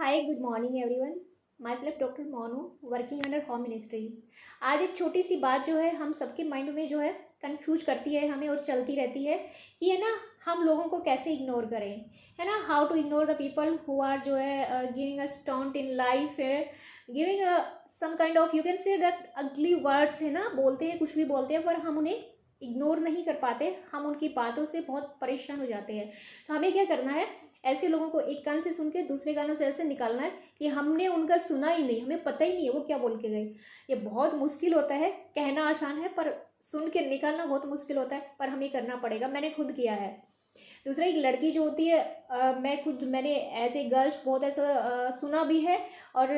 Hi good morning everyone. My self doctor Monu, working under home ministry. आज एक छोटी सी बात जो है हम सबके माइंड में जो है कंफ्यूज करती है हमें और चलती रहती है कि है ना, हम लोगों को कैसे इग्नोर करें, है ना। How to ignore the people who are जो है giving a stunt in life है, giving some kind of you can say that ugly words, है ना, बोलते हैं कुछ भी बोलते हैं पर हम उन्हें इग्नोर नहीं कर पाते, हम उनकी बातों से बहुत परेशान हो जाते हैं। तो हमें क्या करना है, ऐसे लोगों को एक कान से सुन के दूसरे कानों से ऐसे निकालना है कि हमने उनका सुना ही नहीं, हमें पता ही नहीं है वो क्या बोल के गए। ये बहुत मुश्किल होता है, कहना आसान है पर सुन के निकालना बहुत मुश्किल होता है, पर हमें करना पड़ेगा। मैंने खुद किया है। दूसरा, एक लड़की जो होती है, मैंने एज ए गर्ल्स बहुत ऐसा सुना भी है और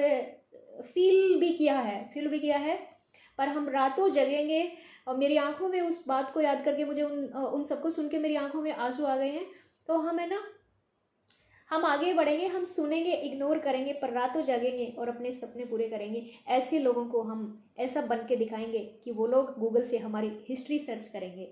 फील भी किया है। पर हम रातों जगेंगे और मेरी आंखों में उस बात को याद करके मुझे उन सबको सुन के मेरी आंखों में आंसू आ गए हैं। तो हम, है ना, हम आगे बढ़ेंगे, हम सुनेंगे, इग्नोर करेंगे पर रातों जागेंगे और अपने सपने पूरे करेंगे। ऐसे लोगों को हम ऐसा बन के दिखाएंगे कि वो लोग गूगल से हमारी हिस्ट्री सर्च करेंगे।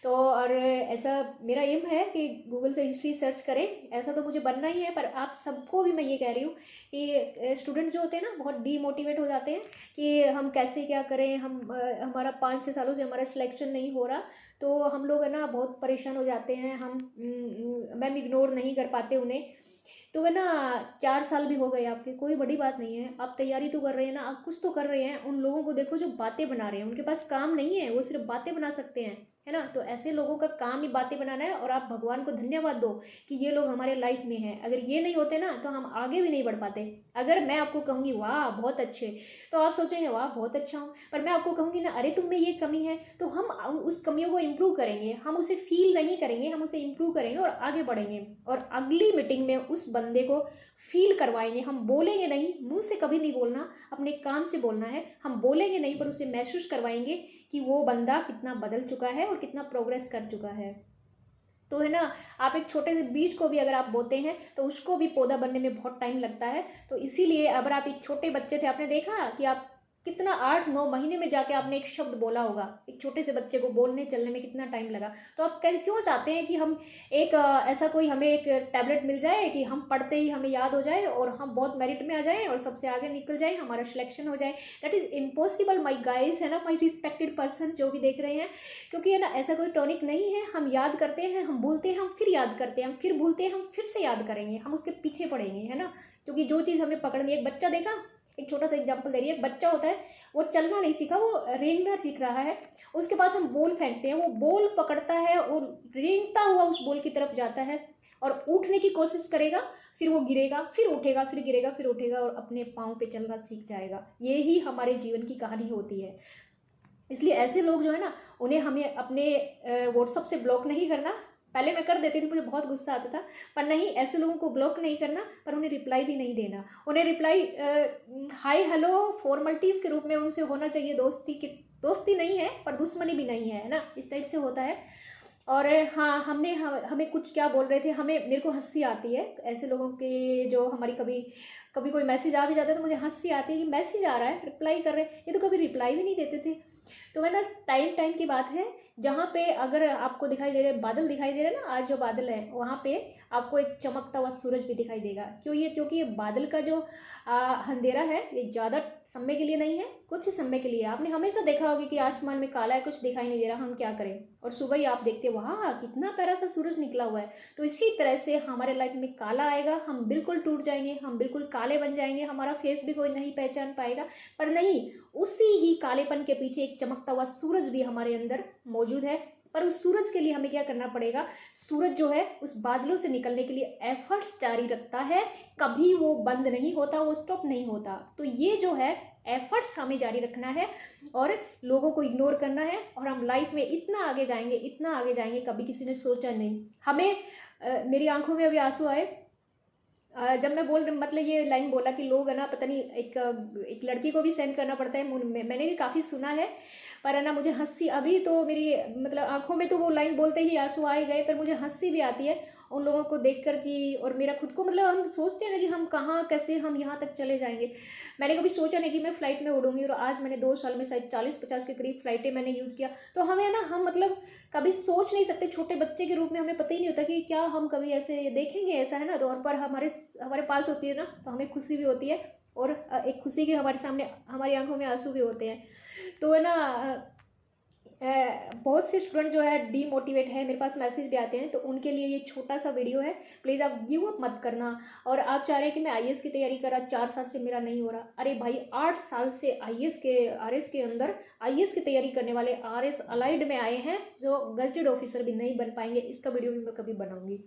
तो और ऐसा मेरा एम है कि गूगल से हिस्ट्री सर्च करें, ऐसा तो मुझे बनना ही है। पर आप सबको भी मैं ये कह रही हूँ कि स्टूडेंट जो होते हैं ना बहुत डीमोटिवेट हो जाते हैं कि हम कैसे क्या करें, हमारा 5-6 सालों से हमारा सिलेक्शन नहीं हो रहा। तो हम लोग, है ना, बहुत परेशान हो जाते हैं। हम मैम इग्नोर नहीं कर पाते उन्हें। तो है ना, 4 साल भी हो गए आपके, कोई बड़ी बात नहीं है। आप तैयारी तो कर रहे हैं ना, आप कुछ तो कर रहे हैं। उन लोगों को देखो जो बातें बना रहे हैं, उनके पास काम नहीं है, वो सिर्फ बातें बना सकते हैं, है ना। तो ऐसे लोगों का काम ही बातें बनाना है और आप भगवान को धन्यवाद दो कि ये लोग हमारे लाइफ में हैं। अगर ये नहीं होते ना तो हम आगे भी नहीं बढ़ पाते। अगर मैं आपको कहूँगी वाह बहुत अच्छे, तो आप सोचेंगे वाह बहुत अच्छा हूँ। पर मैं आपको कहूँगी ना अरे तुम में ये कमी है, तो हम उस कमियों को इम्प्रूव करेंगे, हम उसे फील नहीं करेंगे, हम उसे इम्प्रूव करेंगे और आगे बढ़ेंगे। और अगली मीटिंग में उस बंदे को फील करवाएंगे। हम बोलेंगे नहीं, मुंह से कभी नहीं बोलना, अपने काम से बोलना है। हम बोलेंगे नहीं पर उसे महसूस करवाएंगे कि वो बंदा कितना बदल चुका है और कितना प्रोग्रेस कर चुका है। तो है ना, आप एक छोटे से बीज को भी अगर आप बोते हैं तो उसको भी पौधा बनने में बहुत टाइम लगता है। तो इसीलिए अगर आप एक छोटे बच्चे थे, आपने देखा कि आप कितना 8-9 महीने में जाके आपने एक शब्द बोला होगा। एक छोटे से बच्चे को बोलने चलने में कितना टाइम लगा। तो आप कैसे क्यों चाहते हैं कि हम एक ऐसा कोई हमें एक टैबलेट मिल जाए कि हम पढ़ते ही हमें याद हो जाए और हम बहुत मेरिट में आ जाएं और सबसे आगे निकल जाए, हमारा सिलेक्शन हो जाए। That is impossible my guys, है ना, माई रिस्पेक्टेड पर्सन जो भी देख रहे हैं। क्योंकि है ना, ऐसा कोई टॉनिक नहीं है। हम याद करते हैं, हम भूलते हैं, हम फिर याद करते हैं, हम फिर भूलते हैं, हम फिर से याद करेंगे, हम उसके पीछे पड़ेंगे, है ना। क्योंकि जो चीज़ हमें पकड़नी है, एक बच्चा देखा, एक छोटा सा एग्जाम्पल दे रही है। एक बच्चा होता है, वो चलना नहीं सीखा, वो रेंगना सीख रहा है। उसके पास हम बॉल फेंकते हैं, वो बॉल पकड़ता है और रेंगता हुआ उस बॉल की तरफ जाता है और उठने की कोशिश करेगा। फिर वो गिरेगा, फिर उठेगा, फिर गिरेगा, फिर उठेगा और अपने पाँव पे चलना सीख जाएगा। ये ही हमारे जीवन की कहानी होती है। इसलिए ऐसे लोग जो है ना, उन्हें हमें अपने व्हाट्सअप से ब्लॉक नहीं करना। पहले मैं कर देती थी, मुझे बहुत गुस्सा आता था। पर नहीं, ऐसे लोगों को ब्लॉक नहीं करना, पर उन्हें रिप्लाई भी नहीं देना। उन्हें रिप्लाई हाय हेलो फॉर्मलिटीज़ के रूप में उनसे होना चाहिए। दोस्ती नहीं है पर दुश्मनी भी नहीं है ना, इस टाइप से होता है। और हाँ, हमें कुछ क्या बोल रहे थे, मेरे को हंसी आती है ऐसे लोगों के जो हमारी कभी कभी कोई मैसेज आ भी जाता है तो मुझे हंसी आती है कि मैसेज आ रहा है, रिप्लाई कर रहे हैं, ये तो कभी रिप्लाई भी नहीं देते थे। तो है ना, टाइम टाइम की बात है। जहाँ पे अगर आपको दिखाई दे रहे बादल दिखाई दे रहे हैं ना, आज जो बादल है वहाँ पे आपको एक चमकता हुआ सूरज भी दिखाई देगा। क्योंकि ये बादल का जो अंधेरा है ये ज़्यादा समय के लिए नहीं है, कुछ ही समय के लिए। आपने हमेशा देखा होगा कि आसमान में काला है, कुछ दिखाई नहीं दे रहा, हम क्या करें, और सुबह ही आप देखते वाह कितना प्यारा सा सूरज निकला हुआ है। तो इसी तरह से हमारे लाइफ में काला आएगा, हम बिल्कुल टूट जाएंगे, हम बिल्कुल काले बन जाएंगे, हमारा फेस भी कोई नहीं पहचान पाएगा। पर नहीं, उसी ही कालेपन के पीछे एक चमकता हुआ सूरज भी हमारे अंदर मौजूद है। पर उस सूरज के लिए हमें क्या करना पड़ेगा, सूरज जो है उस बादलों से निकलने के लिए एफर्ट्स जारी रखता है, कभी वो बंद नहीं होता, वो स्टॉप नहीं होता। तो ये जो है एफर्ट्स हमें जारी रखना है और लोगों को इग्नोर करना है और हम लाइफ में इतना आगे जाएंगे, इतना आगे जाएंगे, कभी किसी ने सोचा नहीं। हमें मेरी आंखों में अभी आंसू आए जब मैं मतलब ये लाइन बोला कि लोग, है ना, पता नहीं एक लड़की को भी सेंड करना पड़ता है। मैंने भी काफ़ी सुना है। पर है ना, मुझे हंसी अभी तो मेरी मतलब आंखों में तो वो लाइन बोलते ही आंसू आए गए, पर मुझे हंसी भी आती है। उन लोगों को देख कर कि, और मेरा खुद को मतलब हम सोचते हैं ना कि हम कहाँ कैसे हम यहाँ तक चले जाएंगे। मैंने कभी सोचा नहीं कि मैं फ़्लाइट में उड़ूंगी, और आज मैंने 2 साल में शायद 40-50 के करीब फ़्लाइटें मैंने यूज़ किया। तो हमें ना, हम मतलब कभी सोच नहीं सकते, छोटे बच्चे के रूप में हमें पता ही नहीं होता कि क्या हम कभी ऐसे देखेंगे, ऐसा है ना। तो और पर हमारे हमारे पास होती है ना, तो हमें खुशी भी होती है, और एक खुशी के हमारे सामने हमारी आंखों में आंसू भी होते हैं। तो है ना, बहुत से स्टूडेंट जो है डीमोटिवेट है, मेरे पास मैसेज भी आते हैं, तो उनके लिए ये छोटा सा वीडियो है। प्लीज़ आप गिव अप मत करना। और आप चाह रहे हैं कि मैं आईएएस की तैयारी करा, 4 साल से मेरा नहीं हो रहा। अरे भाई, 8 साल से आरएस के अंदर आईएएस की तैयारी करने वाले आरएस अलाइड में आए हैं, जो गजटेड ऑफिसर भी नहीं बन पाएंगे। इसका वीडियो भी मैं कभी बनाऊंगी।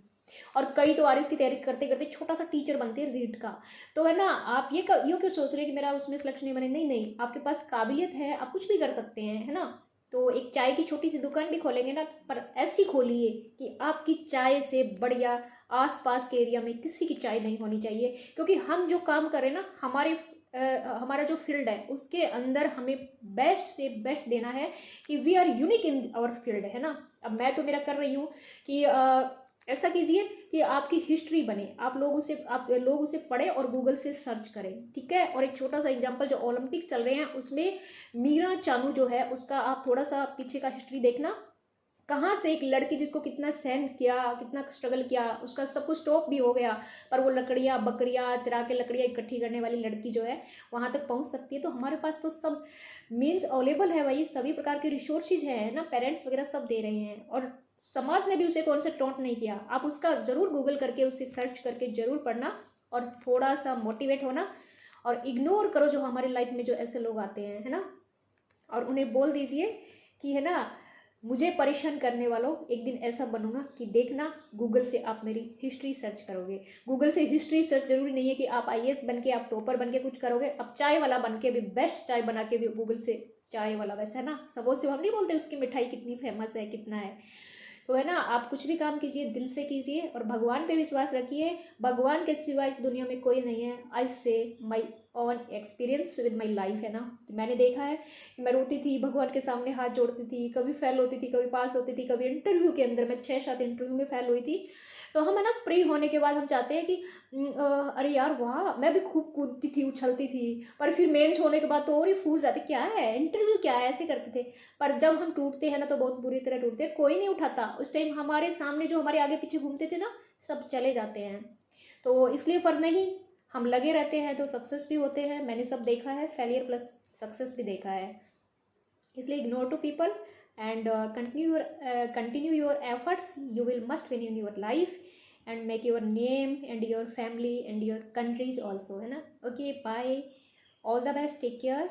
और कई तो आरएस की तैयारी करते करते छोटा सा टीचर बनते हैं रीड का। तो है ना, आप ये क्यों सोच रहे हैं कि मेरा उसमें सिलेक्शन नहीं बने। नहीं नहीं, आपके पास काबिलियत है, आप कुछ भी कर सकते हैं, है ना। तो एक चाय की छोटी सी दुकान भी खोलेंगे ना, पर ऐसी खोलिए कि आपकी चाय से बढ़िया आसपास के एरिया में किसी की चाय नहीं होनी चाहिए। क्योंकि हम जो काम करें ना, हमारा जो फील्ड है उसके अंदर हमें बेस्ट से बेस्ट देना है, कि we are unique in our field, है ना। अब मैं तो मेरा कर रही हूँ कि ऐसा कीजिए कि आपकी हिस्ट्री बने, आप लोग उसे पढ़ें और गूगल से सर्च करें, ठीक है। और एक छोटा सा एग्जांपल, जो ओलंपिक चल रहे हैं उसमें मीरा चानू जो है, उसका आप थोड़ा सा पीछे का हिस्ट्री देखना। कहाँ से एक लड़की जिसको कितना सहन किया, कितना स्ट्रगल किया, उसका सब कुछ स्टॉप भी हो गया, पर वो लकड़ियाँ बकरियाँ चरा के लकड़ियाँ इकट्ठी करने वाली लड़की जो है वहाँ तक पहुँच सकती है। तो हमारे पास तो सब मीन्स अवेलेबल है भाई, सभी प्रकार के रिसोर्सेज है ना, पेरेंट्स वगैरह सब दे रहे हैं। और समाज ने भी उसे कौन से टॉन्ट नहीं किया। आप उसका ज़रूर गूगल करके उसे सर्च करके ज़रूर पढ़ना, और थोड़ा सा मोटिवेट होना, और इग्नोर करो जो हमारे लाइफ में जो ऐसे लोग आते हैं, है ना। और उन्हें बोल दीजिए कि है ना, मुझे परेशान करने वालों, एक दिन ऐसा बनूंगा कि देखना, गूगल से आप मेरी हिस्ट्री सर्च करोगे। गूगल से हिस्ट्री सर्च जरूरी नहीं है कि आप आईएएस बन के, आप टॉपर बन के कुछ करोगे। अब चाय वाला बन के भी, बेस्ट चाय बना के भी गूगल से, चाय वाला वैसे है ना, समोसे हम नहीं बोलते उसकी मिठाई कितनी फेमस है, कितना है। तो है ना, आप कुछ भी काम कीजिए दिल से कीजिए, और भगवान पे विश्वास रखिए। भगवान के सिवा इस दुनिया में कोई नहीं है। I say my own experience with my life, है ना। मैंने देखा है कि मैं रोती थी, भगवान के सामने हाथ जोड़ती थी, कभी फेल होती थी, कभी पास होती थी, कभी इंटरव्यू के अंदर मैं 6-7 इंटरव्यू में फेल हुई थी। तो हम है ना, फ्री होने के बाद हम चाहते हैं कि अरे यार वाह, मैं भी खूब कूदती थी, उछलती थी। पर फिर मेंस होने के बाद तो और ही फूल जाते, क्या है इंटरव्यू, क्या है, ऐसे करते थे। पर जब हम टूटते हैं ना, तो बहुत बुरी तरह टूटते हैं, कोई नहीं उठाता। उस टाइम हमारे सामने जो हमारे आगे पीछे घूमते थे ना, सब चले जाते हैं। तो इसलिए फर्क नहीं, हम लगे रहते हैं तो सक्सेस भी होते हैं। मैंने सब देखा है, फेलियर प्लस सक्सेस भी देखा है। इसलिए ignore to people and continue your efforts, you will must win in your life and make your name and your family and your countries also, है ना। Okay, bye, all the best, take care.